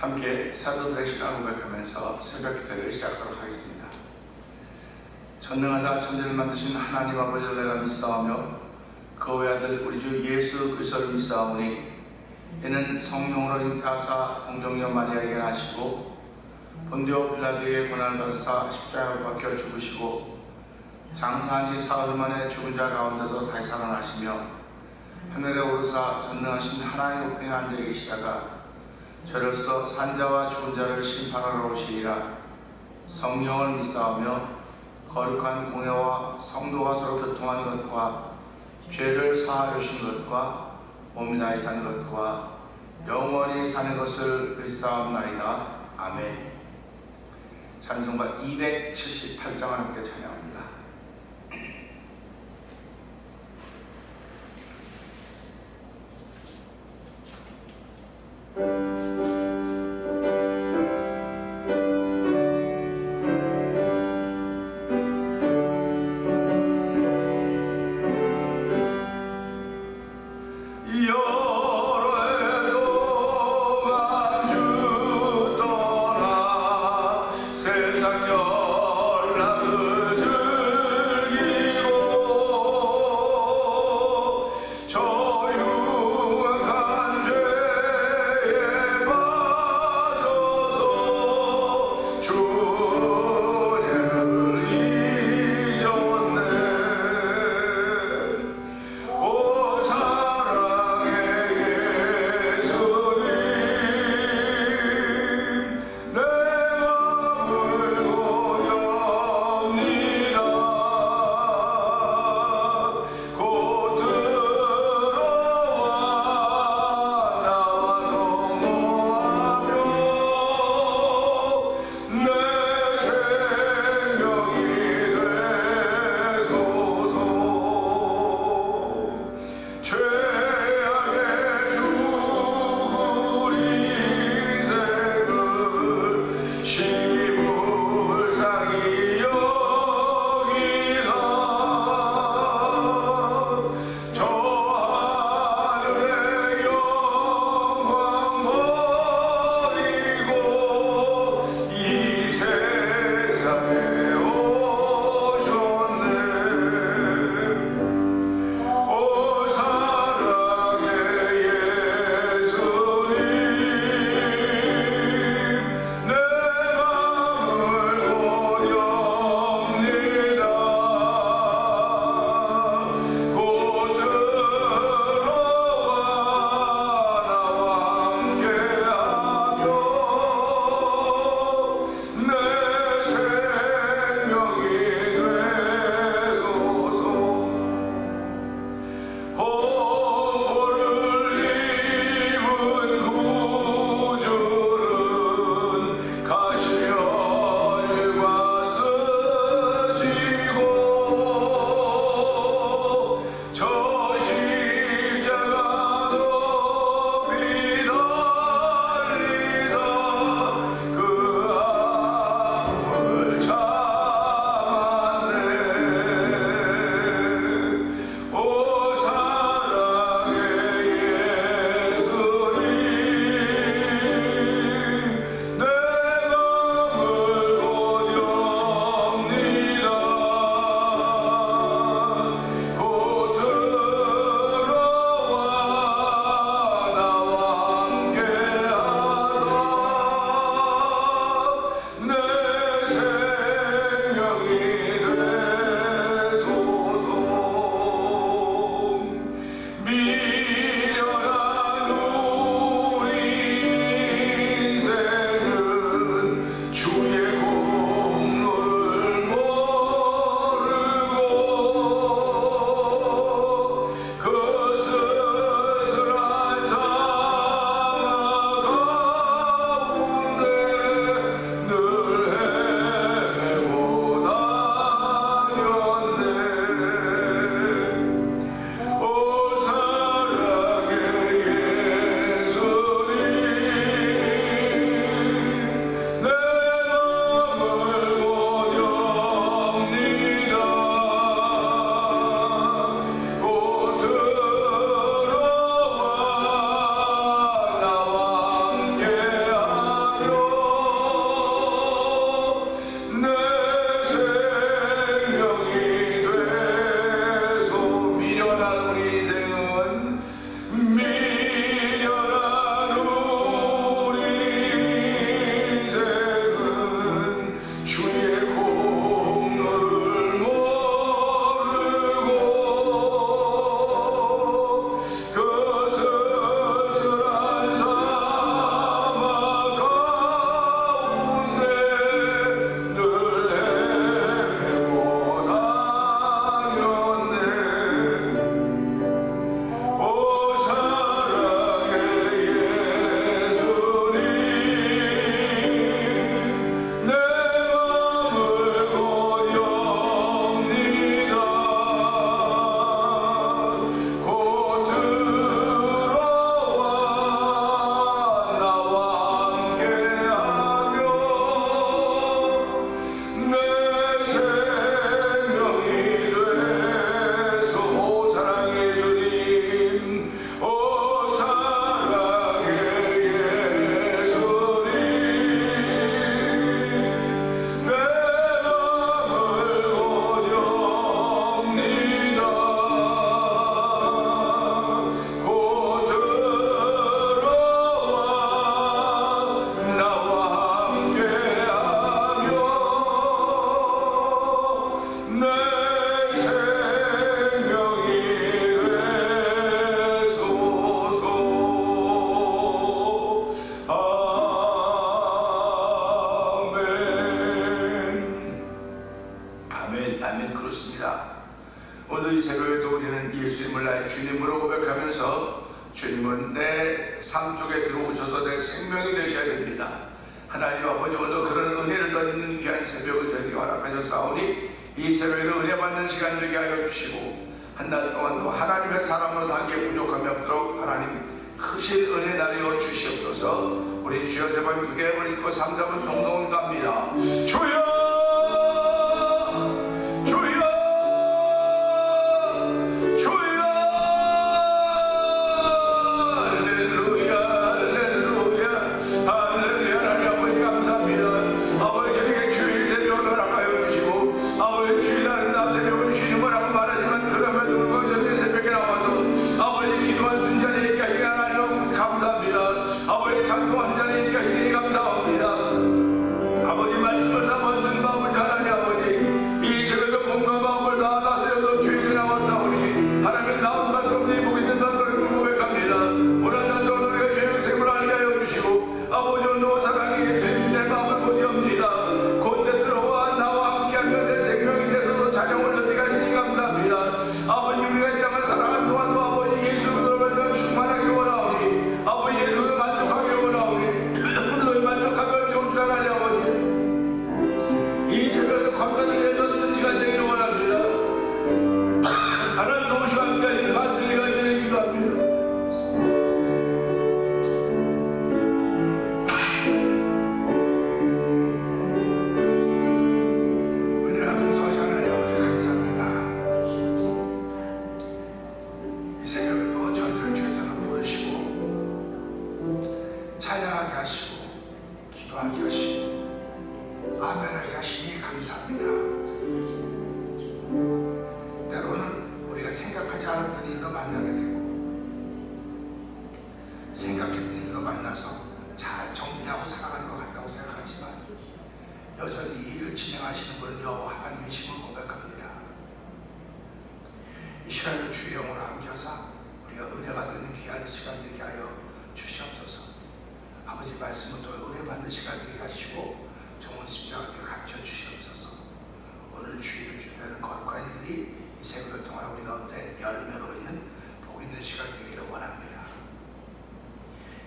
함께 사도들의 신앙을 고백하면서 새벽 기도를 시작하도록 하겠습니다. 전능하사 천지를 만드신 하나님 아버지를 내가 믿사오며 그 외아들 우리 주 예수 그리스도를 믿사오니 이는 성령으로 잉태하사 동정녀 마리아에게 나시고 본디오 빌라도의 고난을 받으사 십자가에 박혀 죽으시고 장사한 지 사흘 만에 죽은 자 가운데서 다시 살아나시며 하늘에 오르사 전능하신 하나님 우편에 앉아 계시다가 저로서 산자와 죽은 자를 심판하러 오시리라. 성령을 믿사오며 거룩한 공회와 성도가 서로 교통하는 것과 죄를 사하여 주신 것과 몸이 나이 사는 것과 영원히 사는 것을 믿사옵나이다. 아멘. 찬송가 278장을 함께 찬양합니다. 조용한 죄의 오늘도 이 새벽에도 우리는 예수님을 나의 주님으로 고백하면서 주님은 내 삶 속에 들어오셔서 내 생명이 되셔야 됩니다. 하나님 아버지, 오늘도 그런 은혜를 덧입는 귀한 새벽을 저희에게 허락하셨사오니 이 새벽에도 은혜 받는 시간 되게 하여 주시고 한 달 동안도 하나님의 사람으로 살기에 부족함이 없도록 하나님 크신 은혜 나려 주시옵소서. 우리 주여 제발 그게 버리고 3, 4분 동성을 갑니다. 주여!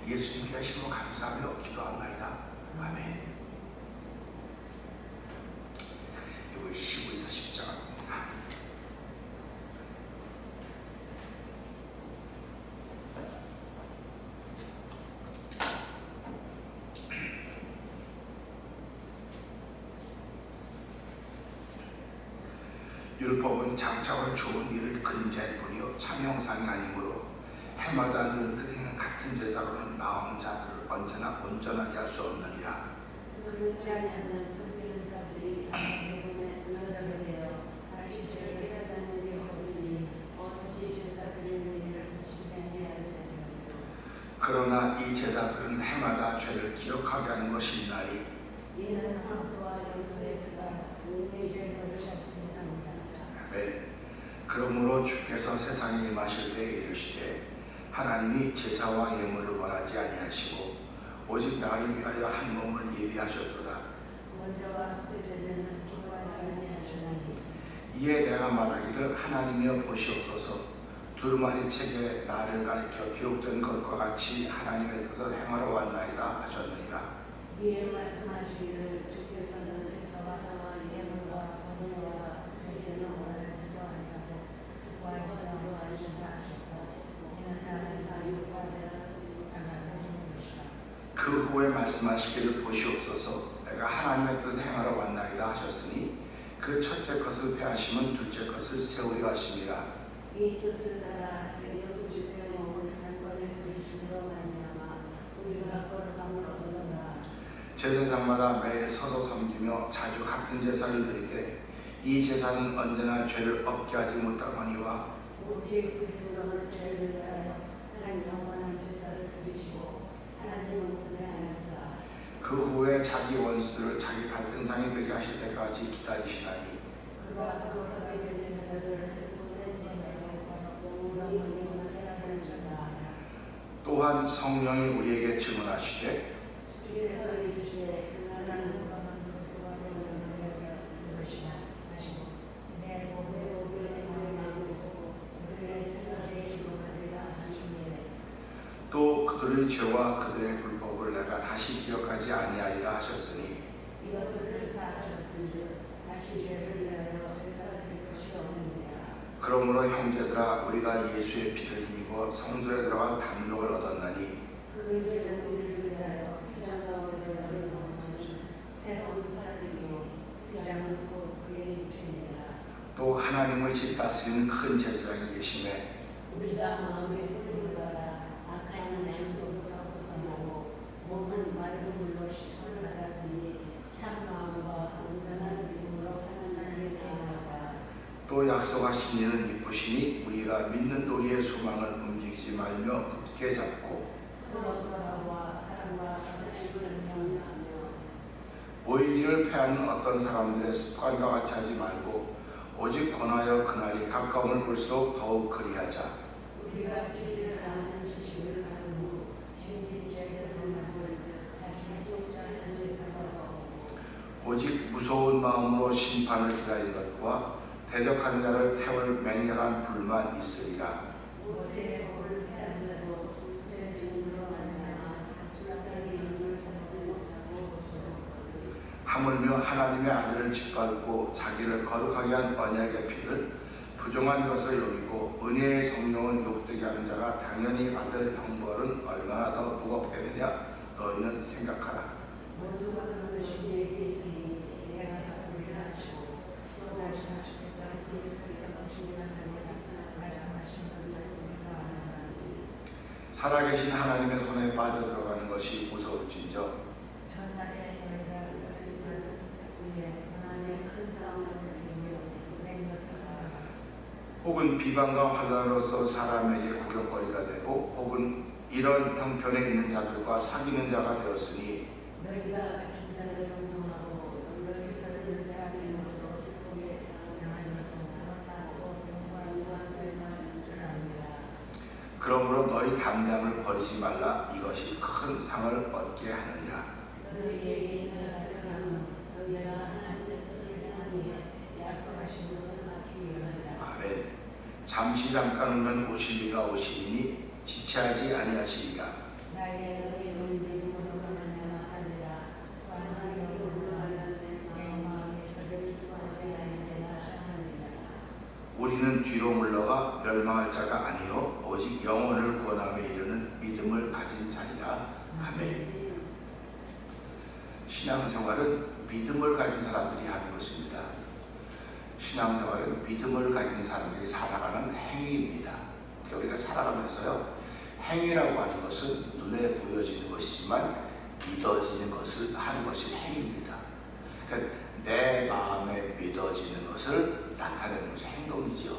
예수님께 하심으로 감사하며 기도합니다. 아멘. 이거 히브리서 10장입니다. 율법은 장차올 좋은 일의 그림자일 뿐이요 참 형상이 아니므로 해마다 늘 드리는 같은 제사로는 나온 자들을 언제나 온전하게 할 수 없느니라. 그렇지 않으면 섬기는 자들이 대부분의 선언을 되어 다시 죄를 깨닫는 일이 없으니 오로지 제사 드리는 일을 진행해야 할 제사입니다. 그러나 이 제사들은 해마다 죄를 기억하게 하는 것이나니 이는 황소와 염소의 피가 우리의 죄를 버리셨으니 상입니다. 네. 그러므로 주께서 세상에 임하실 때에 이르시되 하나님이 제사와 예물을 원하지 아니하시고 오직 나를 위하여 한 몸을 예비하셨도다. 먼저와 그 제사는 기뻐하지 아니하시나니 이에 내가 말하기를 하나님이여 보시옵소서 두루마리 책에 나를 가리켜 기록된 것과 같이 하나님의 뜻을 행하러 왔나이다 하셨느니라. 이에 말씀하시기를 주께서는 제사와 예물과 번제와 제사는 원하지도 아니하고 구하지도 아니하시다 하셨고 이는 나는 육과되는 것이라. 그 후에 말씀하시기를 보시옵소서 내가 하나님의 뜻을 행하러 왔나이다 하셨으니 그 첫째 것을 폐하시면 둘째 것을 세우려 하심이라. 이 뜻을 따라 예수 그리스도의 몸을 단번에 그리스도로 말미암아 우리가 거룩함을 얻으노라. 제사장마다 매일 서서 섬기며 자주 같은 제사를 드리되 이 제사는 언제나 죄를 없게 하지 못하거니와 오직 그리스도는 죄를 위하여 하나님 영원한 제사를 드리시고 하나님은 분양하사 그 후에 자기 원수들을 자기 발등상에 되게 하실 때까지 기다리시나니 그가 거룩하게 된 자들을 분의 제사에서 영원히 하시리라. 또한 성령이 우리에게 증언하시되 주께서 이르시되 나는 누가 만든 것과 본전을 이루시나 하시고 내 몸에 오기를 그들의 죄와 그들의 불법을 내가 다시 기억하지 아니하리라 하셨으니 이것들을 사하셨은즉 다시 죄를 위하여 제사를 드릴 것이 없느니라. 그러므로 형제들아 우리가 예수의 피를 힘입어 성소에 들어가 담력을 얻었나니 그 죄는 우리를 위하여 휘장과 오해를 얻어놓은 새로운 사람이요 휘장은 곧 그의 육체니라. 또 하나님의 집 다스리는 큰 제사장이 계심에 우리가 마음에 꿀을 받아 악한 양손부터 벗어나고 몸은 맑은 물로 씻음을 받았으니 참 마음과 온전한 믿음으로 하나님을 경외하자. 또 약속하신 이는 이쁘시니 우리가 믿는 도리의 소망을 움직이지 말며 굳게 잡고 서로 돌아와 사랑과 사랑을 명령하며 모이기를 패하는 어떤 사람들의 습관과 같이 하지 말고 오직 권하여 그날이 가까움을 볼수록 더욱 그리하자. 우리가 진리를 아는 지식을 받은 후 신진 제사를 만들자 다시 속자 한 제사가 오고 오직 무서운 마음으로 심판을 기다리는 것과 대적한 자를 태울 맹렬한 불만 있으리라. 모세의 법을 피한 자도 새 증인으로 말미암아 불쌍히 눈을 잡지 못하고 소송하거든. 하물며 하나님의 아들을 짓밟고 자기를 거룩하게 한 언약의 피를 부정한 것을 여기고 은혜의 성령을 욕되게 하는 자가 당연히 받을 형벌은 얼마나 더 무겁겠느냐 너희는 생각하라. 모수가 그런 것이 내게 있으니 내가 우리를 하시고 또 다시 하시께서 하시니께서 당신이란 삶에서 말씀하신 것을 우리가 아나니 살아계신 하나님의 손에 빠져들어가는 것이 무서울진저 전날에 너희가 그것을 위해 하나님의 큰 싸움을 이기며 낸 것을 살아라. 혹은 비방과 환란으로서 사람에게 구경거리가 되고 혹은 이런 형편에 있는 자들과 사귀는 자가 되었으니 너희가 같이 자를 동동하고 너희 서로를 대하는 것도 기쁘게 당하는 것은 그렇다고 영광과 설명하는 줄 압니다. 그러므로 너희 담대함을 버리지 말라. 이것이 큰 상을 얻게 하느니라. 너희에게 인하여는 너희가 하나님의 뜻을 행하기에 약속하신 것을 받기 위하여라. 아멘. 잠시 잠깐 오면 오실 이가 오시리니 지체하지 아니하시리라. 나의 너희 믿음으로 말미암아 살리라. 또한 너희로 하는 내 마음에 그를 기뻐하지 아니하리라 하셨느니라. 우리는 뒤로 물러가 멸망할 자가 아니요 오직 영혼을 구원함에 이르는 믿음을 가진 자리라. 아멘. 신앙생활은 믿음을 가진 사람들이 하는 것입니다. 신앙생활은 믿음을 가진 사람들이 살아가는 행위입니다. 우리가 살아가면서요, 행위라고 하는 것은 눈에 보여지는 것이지만 믿어지는 것을 하는 것이 행위입니다. 그러니까 내 마음에 믿어지는 것을 나타내는 것이 행동이죠.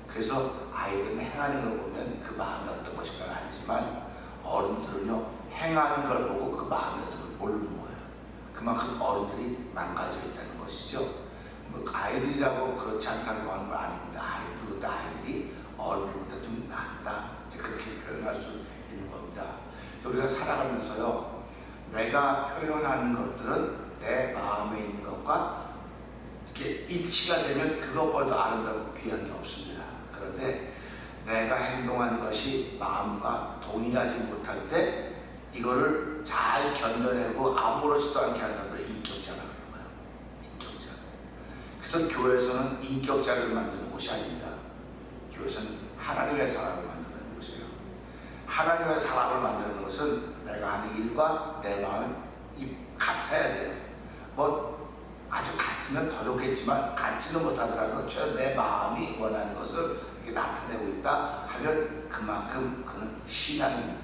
그래서 아이들은 행하는 걸 보면 그 마음이 어떤 것인가 알지만 어른들은요, 행하는 걸 보고 그 마음이 어떤 걸 모르는 거예요. 그만큼 어른들이 망가져 있다는 것이죠. 뭐 아이들이라고 그렇지 않다고 하는 건 아닙니다. 아이들이 어른들보다 좀 낫다. 그렇게 표현할 수 있는 겁니다. 그래서 우리가 살아가면서요, 내가 표현하는 것들은 내 마음에 있는 것과 이렇게 일치가 되면 그것보다 아름답고 귀한 게 없습니다. 그런데 내가 행동하는 것이 마음과 동일하지 못할 때 이거를 잘 견뎌내고 아무렇지도 않게 하는 사람을 인격자라고 하는 거예요. 인격자. 그래서 교회에서는 인격자를 만드는 곳이 아닙니다. 교회에서는 하나님의 사람을 만드는 곳이에요. 하나님의 사람을 만드는 것은 내가 하는 일과 내 마음이 같아야 돼요. 뭐 아주 같으면 더 좋겠지만 같지는 못하더라도 내 마음이 원하는 것을 이렇게 나타내고 있다 하면 그만큼 그는 신앙인입니다.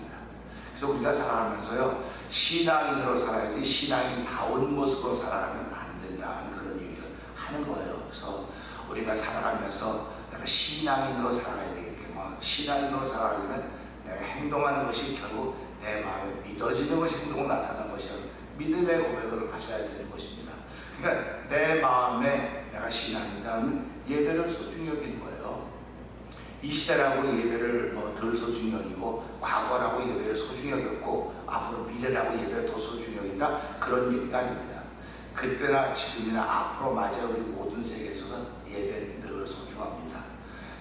그래서 우리가 살아가면서요, 신앙인으로 살아야지 신앙인다운 모습으로 살아가면 안 된다는 그런 얘기를 하는 거예요. 그래서 우리가 살아가면서 내가 신앙인으로 살아가야 되겠구나. 신앙인으로 살아가려면 내가 행동하는 것이 결국 내 마음에 믿어지는 것이 행동으로 나타나는 것이야. 믿음의 고백을 하셔야 되는 것입니다. 그러니까 내 마음에 내가 신앙이다 하면 예배를 소중히 여기는 거예요. 이 시대라고 예배를 덜 소중히 여기고 과거라고 예배를 소중히 여겼고 앞으로 미래라고 예배를 더 소중히 여긴다, 그런 얘기가 아닙니다. 그때나 지금이나 앞으로 맞아 우리 모든 세계에서는 예배는 늘 소중합니다.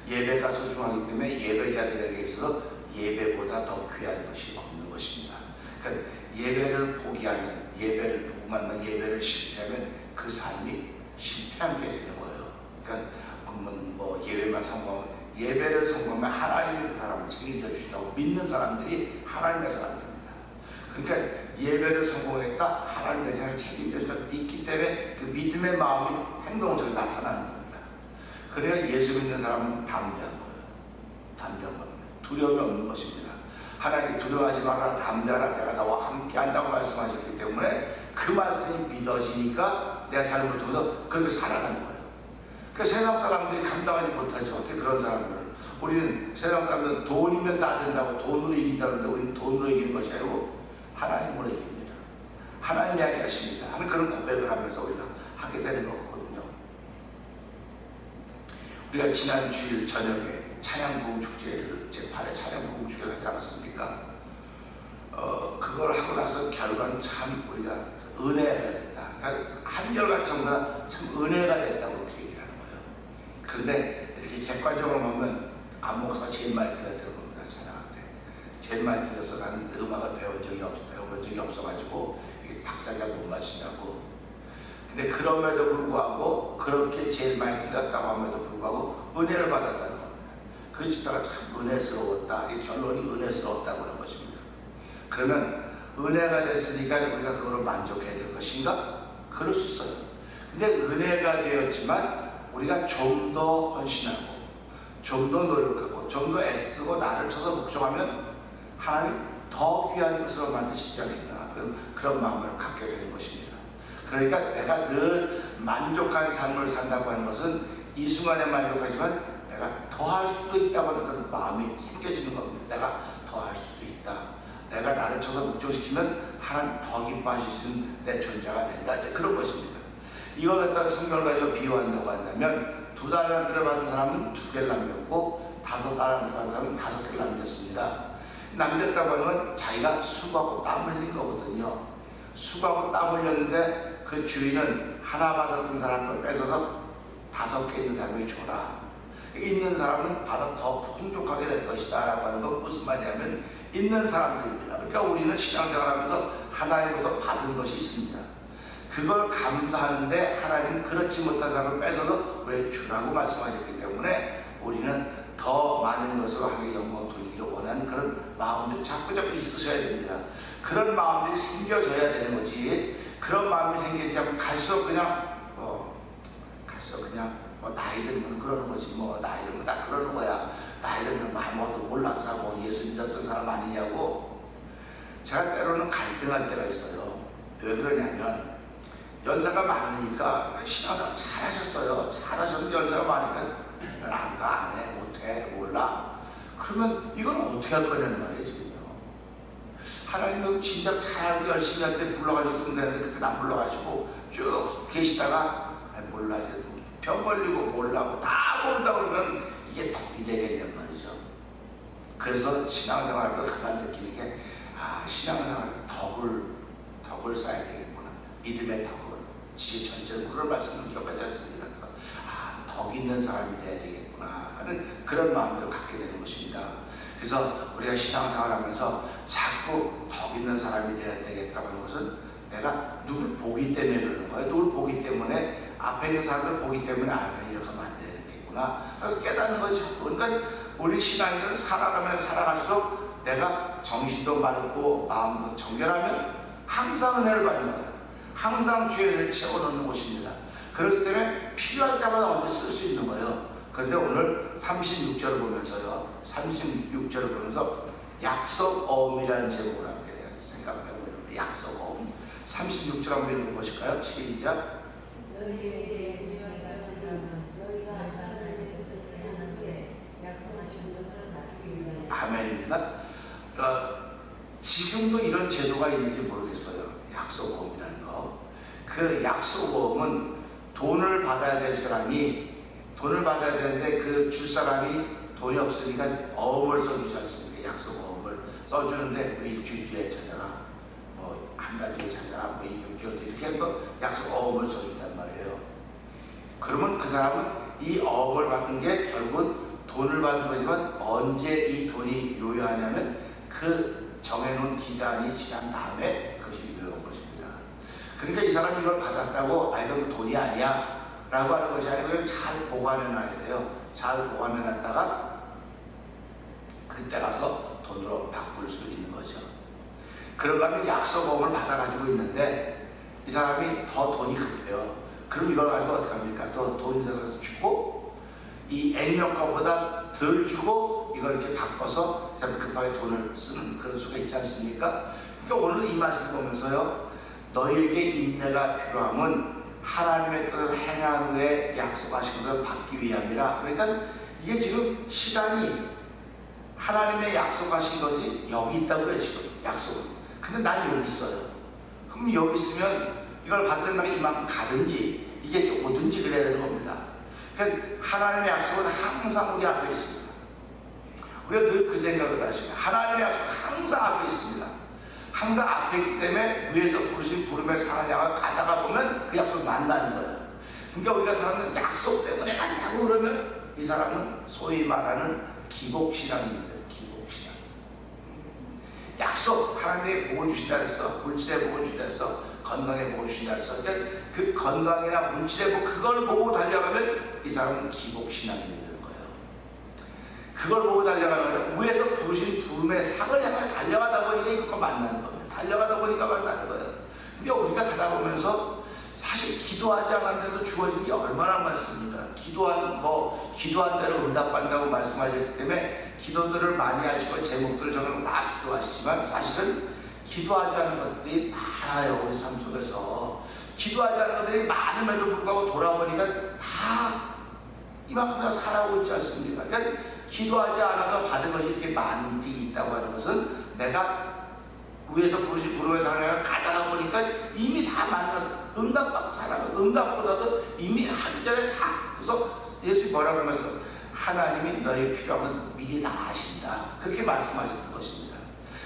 예배가 소중하기 때문에 예배자들에게 있어서 예배보다 더 귀한 것이 없는 것입니다. 그러니까 예배를 포기하면, 예배를 포기하면, 예배를 실패하면 그 삶이 실패한 게 되는 거예요. 그러니까 뭐 예배만 성공하면, 예배를 성공하면 하나님이 그 사람을 책임져 주신다고 믿는 사람들이 하나님의 사람들입니다. 그러니까 예배를 성공했다, 하나님 내 생을 책임져 주신다고 믿기 때문에 그 믿음의 마음이 행동으로 나타나는 겁니다. 그래야 예수 믿는 사람은 담대한 거예요. 담대한 겁니다. 두려움이 없는 것입니다. 하나님 두려워하지 마라, 담대하라, 내가 나와 함께 한다고 말씀하셨기 때문에 그 말씀이 믿어지니까 내 삶을 통해서 그렇게 살아가는 거예요. 그 세상 사람들이 감당하지 못하죠. 어떻게 그런 사람들을. 우리는 세상 사람들은 돈이면 다 된다고 돈으로 이긴다는데 우리는 돈으로 이기는 것이 아니고 하나님으로 이깁니다. 하나님이 하게 하십니다 하는 그런 고백을 하면서 우리가 하게 되는 거거든요. 우리가 지난 주일 저녁에 찬양부흥축제를 제8회 찬양부흥축제를 하지 않았습니까? 그걸 하고 나서 결과는 참 우리가 은혜가 됐다. 그러니까 한결같 정도가 참 은혜가 됐다고 그렇게 얘기를 하는 거예요. 그런데 이렇게 객관적으로 보면 안목사가 제일 많이 들었던 겁니다. 찬양할 때 제일 많이 들어서 나는 음악을 배워본 적이 없어가지고 박자가 못 맞추냐고. 근데 그럼에도 불구하고 그렇게 제일 많이 들었다고 함에도 불구하고 은혜를 받았다는 겁니다. 그 집회가 참 은혜스러웠다. 이 결론이 은혜스러웠다고 하는 것입니다. 그러면 은혜가 됐으니까 우리가 그걸로 만족해야 될 것인가? 그럴 수 있어요. 근데 은혜가 되었지만 우리가 좀 더 헌신하고 좀 더 노력하고 좀 더 애쓰고 나를 쳐서 복종하면 하나님 더 귀한 것으로 만드시지 않겠나, 그런 마음을 갖게 되는 것입니다. 그러니까 내가 늘 만족한 삶을 산다고 하는 것은 이 순간에 만족하지만 내가 더 할 수도 있다고 하는 그런 마음이 생겨지는 겁니다. 내가 더 할 수도 있다. 내가 나를 쳐서 묵종시키면 하나님 더 기뻐하실 수 있는 내 존재가 된다. 이제 그런 것입니다. 이걸 갖다가 성경을 가지고 비유한다고 한다면 2달란트를 받은 사람은 2개를 남겼고 5달란트를 받은 사람은 5개를 남겼습니다. 남겼다고 하는 건 자기가 수고하고 땀 흘린 거거든요. 수고하고 땀 흘렸는데 그 주인은 하나 받았던 사람을 뺏어서 5개 있는 사람에게 줘라. 있는 사람은 받아 더 풍족하게 될 것이다 라고 하는 건 무슨 말이냐면 있는 사람들입니다. 그러니까 우리는 신앙생활하면서 하나님으로부터 받은 것이 있습니다. 그걸 감사하는데 하나님은 그렇지 못한 사람을 뺏어서 왜 주라고 말씀하셨기 때문에 우리는 더 많은 것으로 하나님께 영광을 돌리기를 원하는 그런 마음들이 자꾸 있으셔야 됩니다. 그런 마음들이 생겨져야 되는 거지. 그런 마음이 생기지 않고 갈수록 그냥 나이 들면 그러는 거지. 나이 들면 다 그러는 거야. 나이 들면 아무것도 몰라서 뭐 예수 믿었던 사람 아니냐고. 제가 때로는 갈등할 때가 있어요. 왜 그러냐면 연세가 많으니까 신앙생활 잘하셨어요. 잘하셨는데 연세가 많으니까 안 해, 못해, 몰라. 그러면 이건 어떻게 할 거냐는 말이에요 지금요. 하나님은 진짜 잘 열심히 할 때 불러가셨으면 되는데 그때는 안 불러가시고 쭉 계시다가 몰라, 병 걸리고 몰라고 다 모른다고 그러면 이게 덕이 되겠냔 말이죠. 그래서 신앙생활을 가만 느끼는 게 신앙생활은 덕을 쌓아야 되겠구나. 믿음의 덕을. 전체는 그런 말씀을 기억하지 않습니다. 그래서 덕 있는 사람이 돼야 되겠구나 하는 그런 마음을 갖게 되는 것입니다. 그래서 우리가 신앙생활 하면서 자꾸 덕 있는 사람이 돼야 되겠다고 하는 것은 내가 누굴 보기 때문에 그러는 거예요. 누굴 보기 때문에 앞에 있는 사람들 보기 때문에 이렇게 하면 안 되겠구나 깨닫는 거죠. 그러니까 우리 신앙인은 살아가면 살아갈수록 내가 정신도 맑고 마음도 정결하면 항상 은혜를 받는 거예요. 항상 주의 은혜를 채워넣는 곳입니다. 그렇기 때문에 필요할 때마다 언제 쓸 수 있는 거예요. 그런데 오늘 36절을 보면서요. 36절을 보면서 약속어음이라는 제목을 함께 생각해보려고 합니다. 약속어음. 36절 한번 읽어보실까요? 시작. 너희에게 너희가 하나님의 뜻을 행한 후에 약속하신 것을 갖추기 위하여. 아멘입니다. 지금도 이런 제도가 있는지 모르겠어요. 약속어음이라는 거. 그 약속어음은 돈을 받아야 될 사람이 돈을 받아야 되는데 그 줄 사람이 돈이 없으니까 어음을 써주지 않습니까? 약속어음을 써주는데 일주일 뒤에 찾아라, 한 달 뒤에 찾아라, 6개월 뒤에 이렇게 해서 약속어음을 써준단 말이에요. 그러면 그 사람은 이 어음을 받은 게 결국은 돈을 받은 거지만 언제 이 돈이 유효하냐면 그 정해놓은 기간이 지난 다음에 그것이 유효한 것입니다. 그러니까 이 사람이 이걸 받았다고 이건 돈이 아니야 라고 하는 것이 아니고 이걸 잘 보관해 놔야 돼요. 잘 보관해 놨다가 그때 가서 돈으로 바꿀 수 있는 거죠. 그런가 하면 약속금을 받아가지고 있는데 이 사람이 더 돈이 급해요. 그럼 이걸 가지고 어떻게 합니까? 또 돈이 들어가서 주고 이 액면가보다 덜 주고 이걸 이렇게 바꿔서 이 사람이 급하게 돈을 쓰는 그런 수가 있지 않습니까? 그러니까 오늘 이 말씀 보면서요, 너희에게 인내가 필요함은 하나님의 뜻을 행한 후에 약속하신 것을 받기 위함이라. 그러니까 이게 지금 시간이 하나님의 약속하신 것이 여기 있다고요. 지금 약속은. 근데 난 여기 있어요. 그럼 여기 있으면 이걸 받으려면 이만큼 가든지 이게 오든지 그래야 되는 겁니다. 그러니까 하나님의 약속은 항상 우리 앞에 있습니다. 우리가 늘 그 생각을 하시고 하나님의 약속은 항상 앞에 있습니다. 항상 앞에 있기 때문에 위에서 부르신 부름의 상을 향해 가다가 보면 그 약속을 만나는 거예요. 그러니까 우리가 사람은 약속 때문에 만나고 그러면 이 사람은 소위 말하는 기복신앙입니다. 기복신앙. 약속, 하나님이 복을 주신다 그랬어. 물질의 복을 주신다 그랬어. 건강의 복을 주신다 그랬어. 그러니까 그 건강이나 물질의 복, 그걸 보고 달려가면 이 사람은 기복신앙이 되는 거예요. 그걸 보고 달려가면 위에서 부르신 부름의 상을 향해 달려가다 보니까 이거 만나는 겁니다. 달려가다 보니까 만나는 거예요. 그러니까 우리가 가다 보면서 사실 기도하지 않았는데도 주어진 게 얼마나 많습니까? 기도한 대로 응답받는다고 말씀하셨기 때문에 기도들을 많이 하시고 제목들 저는 다 기도하시지만 사실은 기도하지 않은 것들이 많아요. 우리 삶 속에서 기도하지 않은 것들이 많음에도 불구하고 돌아보니까 다 이만큼 살아오고 있지 않습니까? 그러니까 기도하지 않아도 받은 것이 이렇게 많이 있다고 하는 것은 내가 위에서 부르신 부름의 상을 가다가 보니까 이미 다 만나서 응답받고 살아가고 응답보다도 이미 하기 전에 다. 그래서 예수님이 뭐라고 하면서 하나님이 너의 필요한 것을 미리 다 아신다. 그렇게 말씀하셨던 것입니다.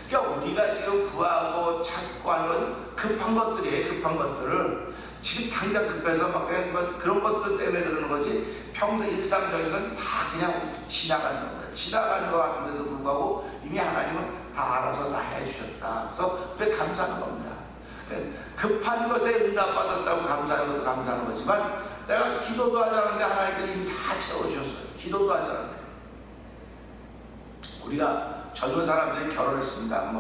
그러니까 우리가 지금 구하고 찾고 하는 건 급한 것들이에요. 급한 것들을 지금 당장 급해서 막 그런 것들 때문에 그러는 거지 평소 일상적인 건 다 그냥 지나가는 겁니다. 지나가는 것 같은데도 불구하고 이미 하나님은 다 알아서 다 해주셨다. 그래서 우리 감사하는 겁니다. 급한 것에 응답받았다고 감사하는 것도 감사하는 거지만 내가 기도도 하지 않았는데 하나님께서 이미 다 채워주셨어요. 기도도 하지 않았는데 우리가 젊은 사람들이 결혼했습니다.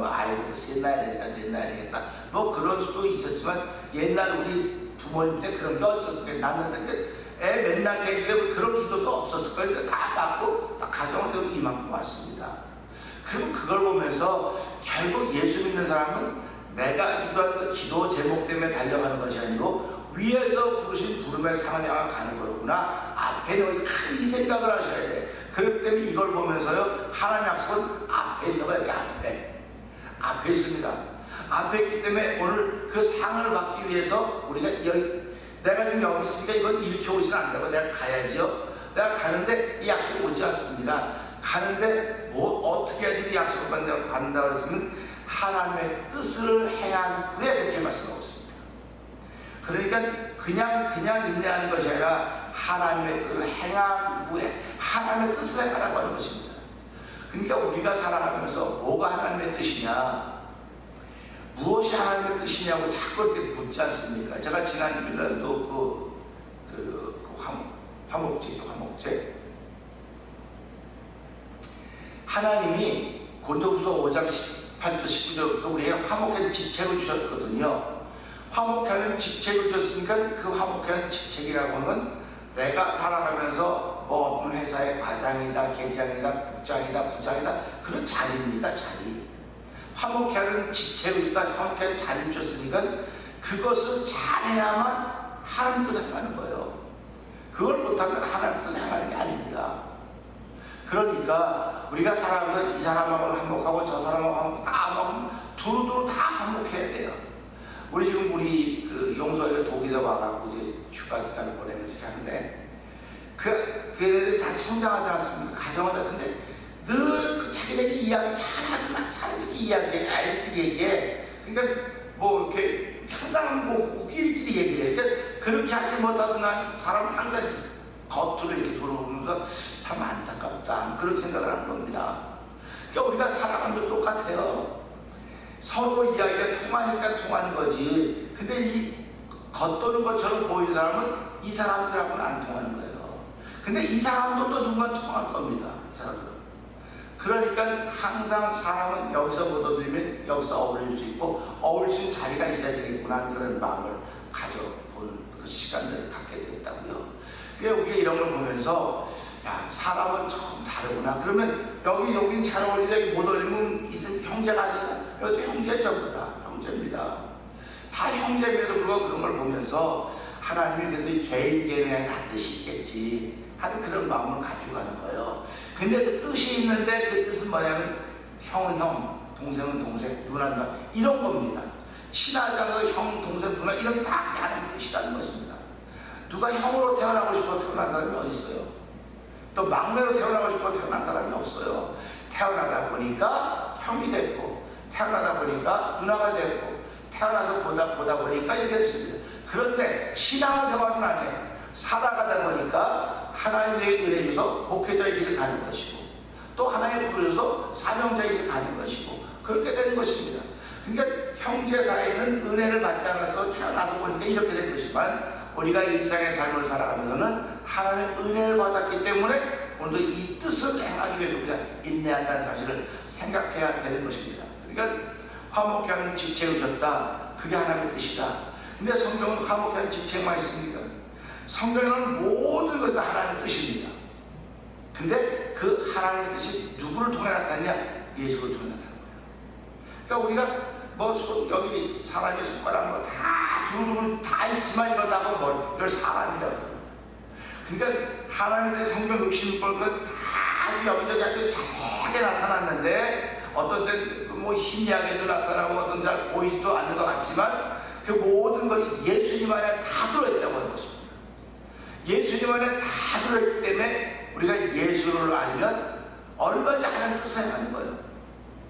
셋 낳아야 되겠다, 넷 낳아야 되겠다. 그런 수도 있었지만 옛날 우리 부모님 때 그런 게 없었을 거예요. 낳는데 애 맨날 해주세요. 그런 기도도 없었을 거예요. 다 낳고 딱 가정을 이만큼 왔습니다. 그럼 그걸 보면서 결국 예수 믿는 사람은 내가 기도하는 그 기도 제목 때문에 달려가는 것이 아니고 위에서 부르신 부름의 상을 향해 가는 거구나. 앞에 있는 이 생각을 하셔야 돼. 그렇기 때문에 이걸 보면서요, 하나님 약속은 앞에 있는 거예요. 앞에 있습니다. 앞에 있기 때문에 오늘 그 상을 받기 위해서 우리가 내가 지금 여기 있으니까 이건 이렇게 오지는 않는다고 내가 가야죠. 내가 가는데 이 약속이 오지 않습니다. 가는데 어떻게 해야지 이 약속을 받는다고 했으면 하나님의 뜻을 행한 후에 그렇게 말씀하고 있습니다. 그러니까 그냥 인내하는 것이 아니라 하나님의 뜻을 행한 후에 하나님의 뜻을 행하라고 하는 것입니다. 그러니까 우리가 살아가면서 뭐가 하나님의 뜻이냐, 무엇이 하나님의 뜻이냐고 자꾸 이렇게 묻지 않습니까? 제가 지난 주일날도 화목제죠, 화목제. 하나님이 고린도후서 5장 18절 19절부터 우리에게 화목한 직책을 주셨거든요. 화목하는 직책을 주셨으니까 그 화목하는 직책이라고 하는 내가 살아가면서 어떤 회사의 과장이다, 계장이다, 국장이다, 부장이다 그런 자리입니다. 자리. 화목하는 직책을 주다, 화목하는 자리를 주셨으니까 그것을 잘해야만 하나님 뜻을 행하는 거예요. 그걸 못하면 하나님 뜻을 행하는 게 아닙니다. 그러니까 우리가 살아가면 이 사람하고 화목하고 저 사람하고 화목하고 다 화목하면 두루두루 다 화목해야 돼요. 우리 지금 우리 용서에 독일에서 와가지고 이제 휴가 기간을 보내면서 이렇게 하는데 그 애들이 다 성장하지 않습니까? 가정하자. 근데 늘 자기네들이 이야기 잘하지만 사람들이 이야기해, 아이들끼리 얘기해. 그러니까 이렇게 항상 우리끼리 얘기를 해. 그러니까 그렇게 하지 못하던 난 사람은 항상 겉으로 이렇게 돌아오면서 참 안타깝다 그런 생각을 하는 겁니다. 그러니까 우리가 살아가는 것 똑같아요. 서로 이야기가 통하니까 통하는 거지. 근데 이 겉도는 것처럼 보이는 사람은 이 사람들하고는 안 통하는 거예요. 근데 이 사람도 또 누군가 통할 겁니다. 이 사람들은. 그러니까 항상 사람은 여기서 못 얻으면 여기서 어울릴 수 있고 어울릴 수 있는 자리가 있어야 되겠구나 하는 그런 마음을 가져보는 그 시간들을 갖게 됐다고요. 그래서 우리가 이런 걸 보면서 야, 사람은 조금 다르구나. 그러면 여긴 잘 어울리자, 여기 못 어울리면 이 형제가 아니야. 여기도 형제 전부다. 형제입니다. 다 형제임에도 불구하고 그런 걸 보면서 하나님이 그래도 개인에 다 뜻이 있겠지 하는 그런 마음을 가지고 가는 거예요. 근데 그 뜻이 있는데 그 뜻은 뭐냐면 형은 형, 동생은 동생, 누나는 누나 이런 겁니다. 친하지 않아도 형, 동생, 누나 이런 게 다 하나님 뜻이라는 것입니다. 누가 형으로 태어나고 싶어 태어난 사람이 어디 있어요? 또 막내로 태어나고 싶어 태어난 사람이 없어요. 태어나다 보니까 형이 됐고 태어나다 보니까 누나가 됐고 태어나서 보다 보니까 이렇게 됐습니다. 그런데 신앙생활은 아니에요. 살아가다 보니까 하나님 내게 은혜 주셔서 목회자의 길을 가는 것이고 또 하나님 부르셔서 사명자의 길을 가는 것이고 그렇게 되는 것입니다. 그러니까 형제 사이는 은혜를 받지 않아서 태어나서 보니까 이렇게 된 것이지만 우리가 일상의 삶을 살아가면서는 하나님의 은혜를 받았기 때문에 오늘도 이 뜻을 행하기 위해서 우리가 인내한다는 사실을 생각해야 되는 것입니다. 그러니까 화목케 하는 직책을 주셨다. 그게 하나님의 뜻이다. 근데 성경은 화목케 하는 직책만 있습니까? 성경에는 모든 것이 다 하나님의 뜻입니다. 근데 그 하나님의 뜻이 누구를 통해 나타나냐? 예수를 통해 나타나는 거예요. 그러니까 우리가 여기 사람의 손가락 다 두루두루 다 있지만 이러다가 이걸 사람이라고 해요. 그러니까 하나님의 성경 66번은 다 여기저기 아주 자세하게 나타났는데 어떤 때는 희미하게도 나타나고 어떤 잘 보이지도 않는 것 같지만 그 모든 것이 예수님 안에 다 들어있다고 하는 것입니다. 예수님 안에 다 들어있기 때문에 우리가 예수를 알면 얼마든지 하나님 뜻을 행하는 거예요.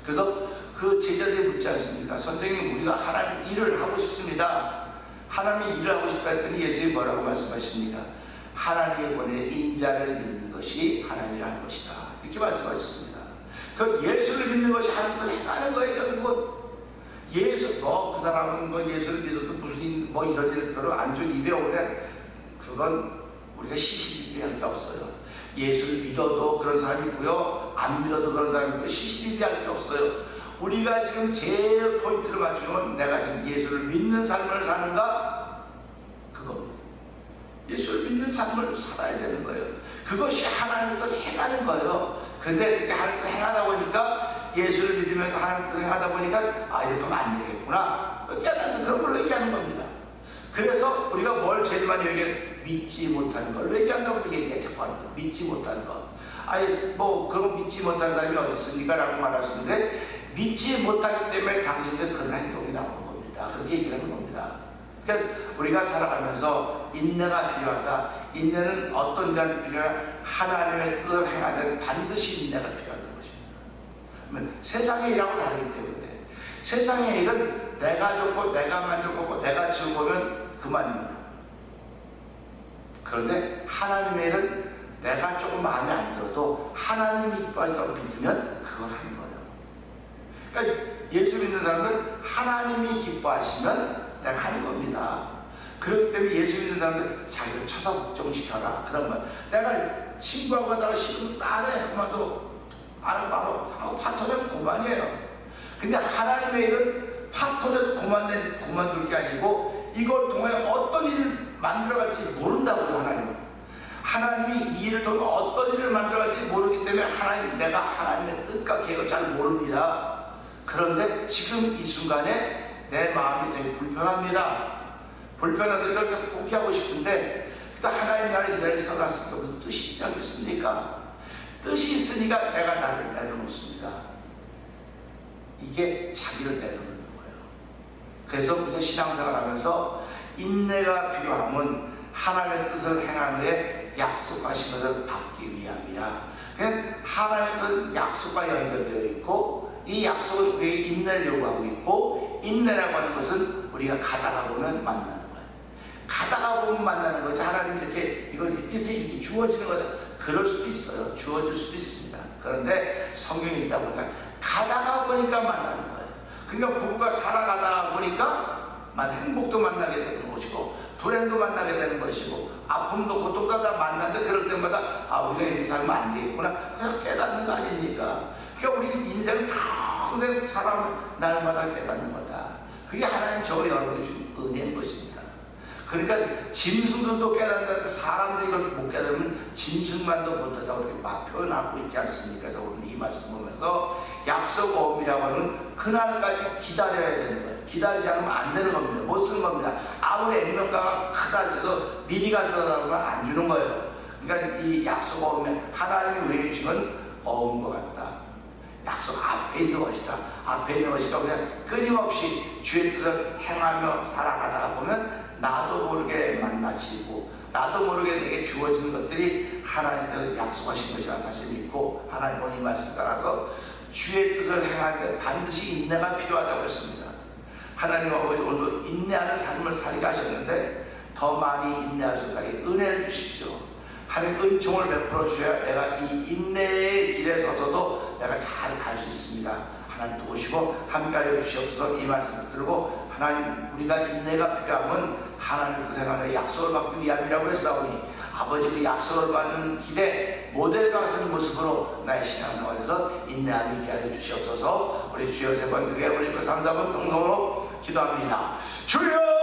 그래서 그 제자들이 묻지 않습니까? 선생님, 우리가 하나님 일을 하고 싶습니다. 하나님의 일을 하고 싶다 했더니 예수님이 뭐라고 말씀하십니까? 하나님의 보내 인자를 믿는 것이 하나님이라는 것이다. 이렇게 말씀하셨습니다. 그 예수를 믿는 것이 하나님을 행하는 거예요. 예수, 그 사람은 예수를 믿어도 무슨 이런 일 별로 안 좋은 입에 오네. 그건 우리가 시시비비할 게 없어요. 예수를 믿어도 그런 사람이 있고요, 안 믿어도 그런 사람이 있고요. 시시비비할 게 없어요. 우리가 지금 제일 포인트를 맞추면 내가 지금 예수를 믿는 삶을 사는가? 그겁니다. 예수를 믿는 삶을 살아야 되는 거예요. 그것이 하나님 뜻을 행하는 거예요. 근데 그렇게 하나님 뜻을 행하다 보니까 예수를 믿으면서 하나님 뜻을 행하다 보니까 이렇게 하면 안 되겠구나. 깨닫는 그런 걸 얘기하는 겁니다. 그래서 우리가 뭘 제일 많이 얘기해? 믿지 못하는 걸 얘기한다고 얘기해. 자꾸 하는 거. 믿지 못하는 거. 그런 믿지 못하는 사람이 어디 있습니까? 라고 말하시는데 믿지 못하기 때문에 당신들 그런 행동이 나오는 겁니다. 그렇게 얘기하는 겁니다. 그러니까 우리가 살아가면서 인내가 필요하다. 인내는 어떤 인내가 필요하냐? 하나님의 뜻을 행하는 반드시 인내가 필요하다는 것입니다. 세상의 일하고 다르기 때문에 세상의 일은 내가 좋고 내가 만족하고 내가 즐거우면 그만입니다. 그런데 하나님의 일은 내가 조금 마음에 안 들어도 하나님이 이뻐하니까 믿으면 그걸 하는 거예요. 그러니까 예수 믿는 사람은 하나님이 기뻐하시면 내가 하는 겁니다. 그렇기 때문에 예수 믿는 사람들 자기를 쳐서 걱정시켜라. 그런 말. 내가 친구하고 가다가 싫으면 안 해. 그만둬. 안 바로 하고 파토는 그만이에요. 근데 하나님의 일은 파토는 그만둘 게 아니고 이걸 통해 어떤 일을 만들어갈지 모른다고요. 하나님이 이 일을 통해 어떤 일을 만들어갈지 모르기 때문에 내가 하나님의 뜻과 계획을 잘 모릅니다. 그런데 지금 이 순간에 내 마음이 되게 불편합니다. 불편해서 이렇게 포기하고 싶은데 하나님 나를 이스라엘 세워놨으니까 무슨 뜻이 있지 않겠습니까? 뜻이 있으니까 내가 나를 내려놓습니다. 이게 자기를 내려놓는 거예요. 그래서 우리가 신앙생활 하면서 인내가 필요함은 하나님의 뜻을 행하는 데 약속하신 것을 받기 위함이라. 그냥 하나님의 뜻은 약속과 연결되어 있고 이 약속은 우리에게 인내를 요구하고 있고 인내라고 하는 것은 우리가 가다가 보면 만나는 거예요. 가다가 보면 만나는 거죠. 하나님이 이렇게 주어지는 거죠. 그럴 수도 있어요. 주어질 수도 있습니다. 그런데 성경에 있다 보니까 가다가 보니까 만나는 거예요. 그러니까 부부가 살아가다 보니까 행복도 만나게 되는 것이고 불행도 만나게 되는 것이고 아픔도 고통도 다 만나는데 그럴 때마다 우리가 이렇게 살면 안 되겠구나 그래서 깨닫는 거 아닙니까? 그러니까 우리 인생은 평생 살아가면 날마다 깨닫는 거다. 그게 하나님 저 여러분이 주신 은혜인 것입니다. 그러니까 짐승들도 깨닫는데 사람들이 이걸 못 깨닫으면 짐승만도 못하다고 이렇게 막 표현하고 있지 않습니까? 그래서 오늘 이 말씀 보면서 약속 어음이라고 하는 그날까지 기다려야 되는 거예요. 기다리지 않으면 안 되는 겁니다. 못 쓰는 겁니다. 아무리 액면가가 크다 할지라도 미리 가져다라면 안 주는 거예요. 그러니까 이 약속 어음은 하나님이 우리에게 주신 건 어음과 같다. 약속 앞에 있는 것이다. 앞에 있는 것이다. 그냥 끊임없이 주의 뜻을 행하며 살아가다가 보면 나도 모르게 만나지고 나도 모르게 내게 주어지는 것들이 하나님께서 약속하신 것이라는 사실을 믿고 하나님은 이 말씀 따라서 주의 뜻을 행하는데 반드시 인내가 필요하다고 했습니다. 하나님 아버지 오늘도 인내하는 삶을 살게 하셨는데 더 많이 인내할 수 있게 은혜를 주십시오. 하나님 은총을 베풀어 주셔야 내가 이 인내의 길에 서서도 내가 잘 갈 수 있습니다. 하나님 도우시고 함께하여 주시옵소서. 이 말씀을 들고 하나님 우리가 인내가 필요하면 하나님 고생하며 약속을 받기 위함이라고 했사오니 아버지 그 약속을 받는 기대 모델과 같은 모습으로 나의 신앙생활에서 인내함이 있게 하여 주시옵소서. 우리 주여 세 번 드려 올리고 3, 4번 동성으로 기도합니다. 주여